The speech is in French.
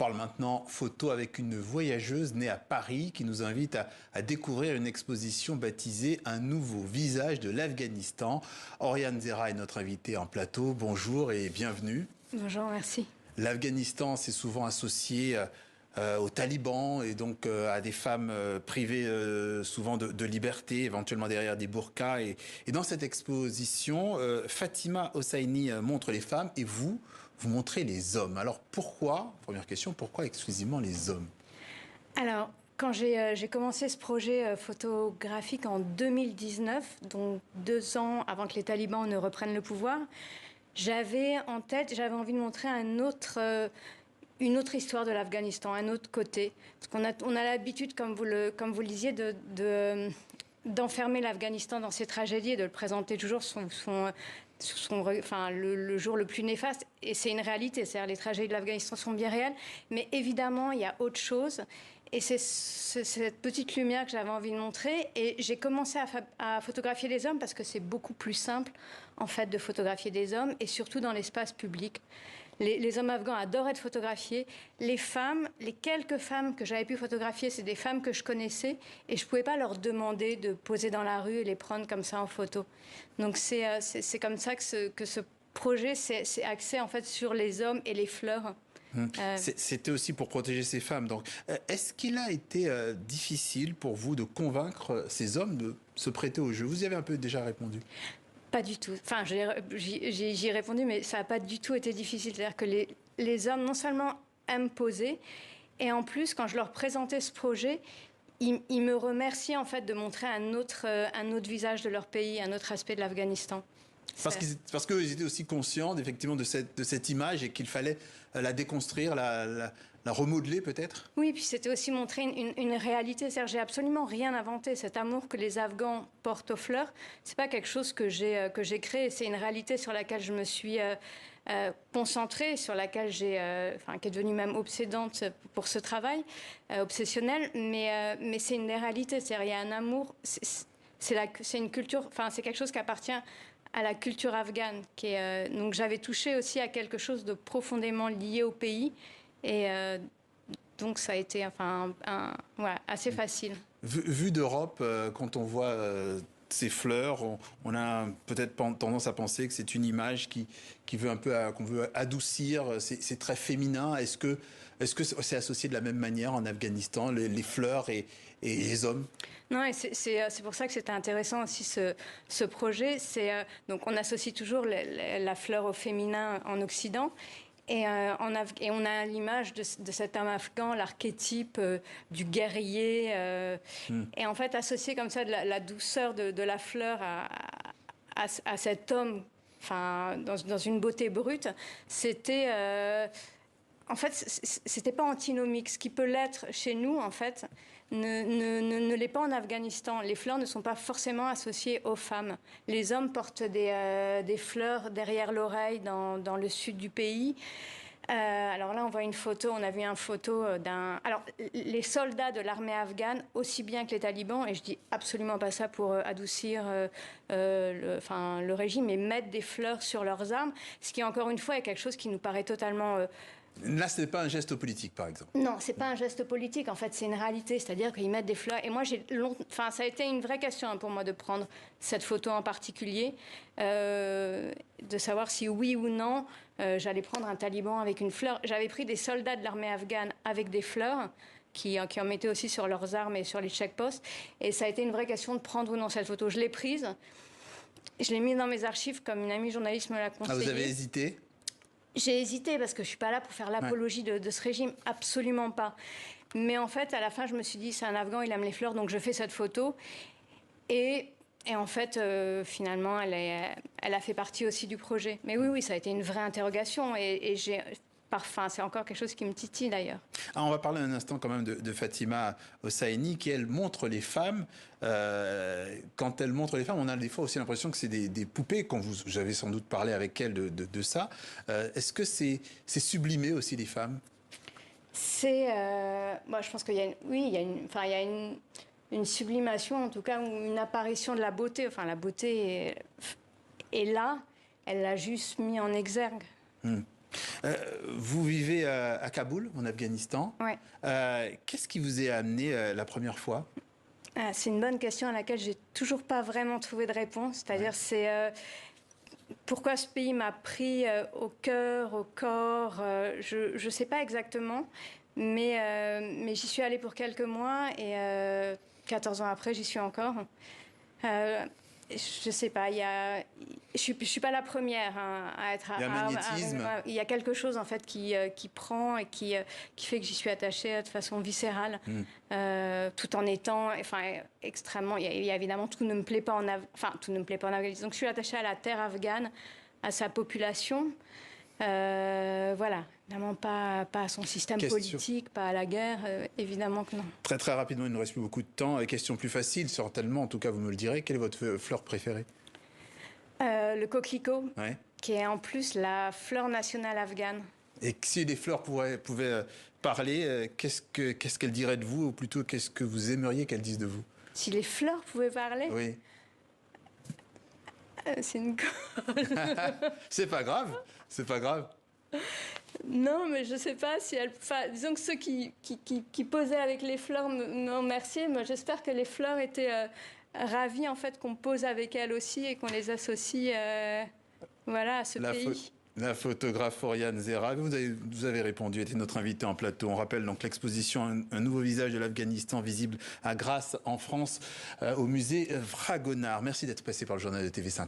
parle maintenant photo avec une voyageuse née à Paris qui nous invite à découvrir une exposition baptisée Un nouveau visage de l'Afghanistan. Oriane Zera est notre invitée en plateau. Bonjour et bienvenue. Bonjour, merci. L'Afghanistan, c'est souvent associé aux talibans et donc à des femmes privées souvent de liberté, éventuellement derrière des burqas. Et dans cette exposition, Fatima Hosseini montre les femmes et vous montrez les hommes. Alors pourquoi, première question, pourquoi exclusivement les hommes? Alors, quand j'ai commencé ce projet photographique en 2019, donc 2 ans avant que les talibans ne reprennent le pouvoir, j'avais en tête, j'avais envie de montrer une autre histoire de l'Afghanistan, un autre côté. Parce qu'on a l'habitude, comme vous le disiez, d'enfermer l'Afghanistan dans ses tragédies et de le présenter toujours le jour le plus néfaste. Et c'est une réalité, c'est-à-dire les tragédies de l'Afghanistan sont bien réelles. Mais évidemment, il y a autre chose. Et c'est cette petite lumière que j'avais envie de montrer. Et j'ai commencé à photographier les hommes parce que c'est beaucoup plus simple, en fait, de photographier des hommes, et surtout dans l'espace public. Les hommes afghans adorent être photographiés. Les femmes, les quelques femmes que j'avais pu photographier, c'est des femmes que je connaissais. Et je ne pouvais pas leur demander de poser dans la rue et les prendre comme ça en photo. Donc c'est comme ça que ce projet s'est axé, en fait, sur les hommes et les fleurs. C'était aussi pour protéger ces femmes. Donc, est-ce qu'il a été difficile pour vous de convaincre ces hommes de se prêter au jeu? Vous y avez un peu déjà répondu. Pas du tout. Enfin, j'y ai répondu, mais ça n'a pas du tout été difficile. C'est-à-dire que les hommes, non seulement aiment poser, et en plus, quand je leur présentais ce projet, ils me remerciaient, en fait, de montrer un autre visage de leur pays, un autre aspect de l'Afghanistan. Parce qu'ils étaient aussi conscients, effectivement, de cette image et qu'il fallait la déconstruire, la remodeler peut-être. Oui, puis c'était aussi montrer une réalité. C'est-à-dire, j'ai absolument rien inventé. Cet amour que les Afghans portent aux fleurs, c'est pas quelque chose que j'ai créé. C'est une réalité sur laquelle je me suis concentrée, sur laquelle qui est devenue même obsédante pour ce travail, obsessionnel. Mais c'est une des réalités. C'est-à-dire, il y a un amour. C'est une culture. Enfin, c'est quelque chose qui appartient à la culture afghane. Donc j'avais touché aussi à quelque chose de profondément lié au pays. Et donc ça a été assez facile. Vu d'Europe, quand on voit ces fleurs, on a peut-être tendance à penser que c'est une image qui veut un peu qu'on veut adoucir. C'est très féminin. Est-ce que c'est associé de la même manière en Afghanistan, les fleurs et les hommes? Non, et c'est pour ça que c'était intéressant aussi ce projet. Donc on associe toujours la fleur au féminin en Occident. Et on a l'image de cet homme afghan, l'archétype du guerrier. Et en fait, associer comme ça la douceur de la fleur à cet homme, dans une beauté brute, c'était... en fait, c'était pas antinomique. Ce qui peut l'être chez nous, en fait, ne l'est pas en Afghanistan. Les fleurs ne sont pas forcément associées aux femmes. Les hommes portent des fleurs derrière l'oreille dans le sud du pays. Alors là, on voit on a vu une photo d'un... Alors, les soldats de l'armée afghane, aussi bien que les talibans, et je dis absolument pas ça pour adoucir le régime, mais mettre des fleurs sur leurs armes, ce qui, encore une fois, est quelque chose qui nous paraît totalement... Là, ce n'est pas un geste politique, par exemple. Non, c'est pas un geste politique. En fait, c'est une réalité. C'est-à-dire qu'ils mettent des fleurs. Et moi, ça a été une vraie question pour moi de prendre cette photo en particulier, de savoir si oui ou non j'allais prendre un taliban avec une fleur. J'avais pris des soldats de l'armée afghane avec des fleurs qui en mettaient aussi sur leurs armes et sur les checkposts. Et ça a été une vraie question de prendre ou non cette photo. Je l'ai prise. Je l'ai mise dans mes archives comme une amie journaliste me l'a conseillé. Ah, vous avez hésité? J'ai hésité parce que je ne suis pas là pour faire l'apologie de ce régime, absolument pas. Mais en fait, à la fin, je me suis dit, c'est un Afghan, il aime les fleurs, donc je fais cette photo. Et en fait, finalement, elle a fait partie aussi du projet. Mais oui, ça a été une vraie interrogation. C'est encore quelque chose qui me titille d'ailleurs. Ah, on va parler un instant quand même de Fatima Hosseini qui, elle, montre les femmes. Quand elle montre les femmes, on a des fois aussi l'impression que c'est des poupées. Quand j'avais sans doute parlé avec elle de ça. Est-ce que c'est sublimé aussi les femmes? Moi, je pense qu'il y a une sublimation, en tout cas, ou une apparition de la beauté. Enfin, la beauté est là. Elle l'a juste mis en exergue. Vous vivez à Kaboul, en Afghanistan. Ouais. Qu'est-ce qui vous est amené la première fois? C'est une bonne question à laquelle j'ai toujours pas vraiment trouvé de réponse. C'est-à-dire, c'est pourquoi ce pays m'a pris au cœur, au corps. Je ne sais pas exactement, mais j'y suis allée pour quelques mois et 14 ans après, j'y suis encore. Je sais pas, je suis pas la première à être. Il y a un magnétisme. Il y a quelque chose en fait qui prend et qui fait que j'y suis attachée de façon viscérale, tout en étant, enfin, extrêmement. Il y a évidemment tout ne me plaît pas tout ne me plaît pas en Afghanistan. Donc je suis attachée à la terre afghane, à sa population. Voilà, évidemment pas à son système politique, pas à la guerre, évidemment que non. Très très rapidement, il ne nous reste plus beaucoup de temps. Question plus facile, certainement, en tout cas vous me le direz. Quelle est votre fleur préférée? Le coquelicot, Ouais. qui est en plus la fleur nationale afghane. Et si les fleurs pouvaient parler, qu'est-ce qu'elles diraient de vous, ou plutôt qu'est-ce que vous aimeriez qu'elles disent de vous? Si les fleurs pouvaient parler? Oui. C'est une colle. C'est pas grave, c'est pas grave. Non, mais je sais pas si elles. Enfin, disons que ceux qui posaient avec les fleurs me remerciaient. Moi, j'espère que les fleurs étaient ravies en fait qu'on pose avec elles aussi et qu'on les associe, voilà, à ce pays. La photographe Oriane Zera, vous avez répondu, était notre invité en plateau. On rappelle donc l'exposition Un nouveau visage de l'Afghanistan visible à Grasse en France au musée Fragonard. Merci d'être passé par le journal de TV5.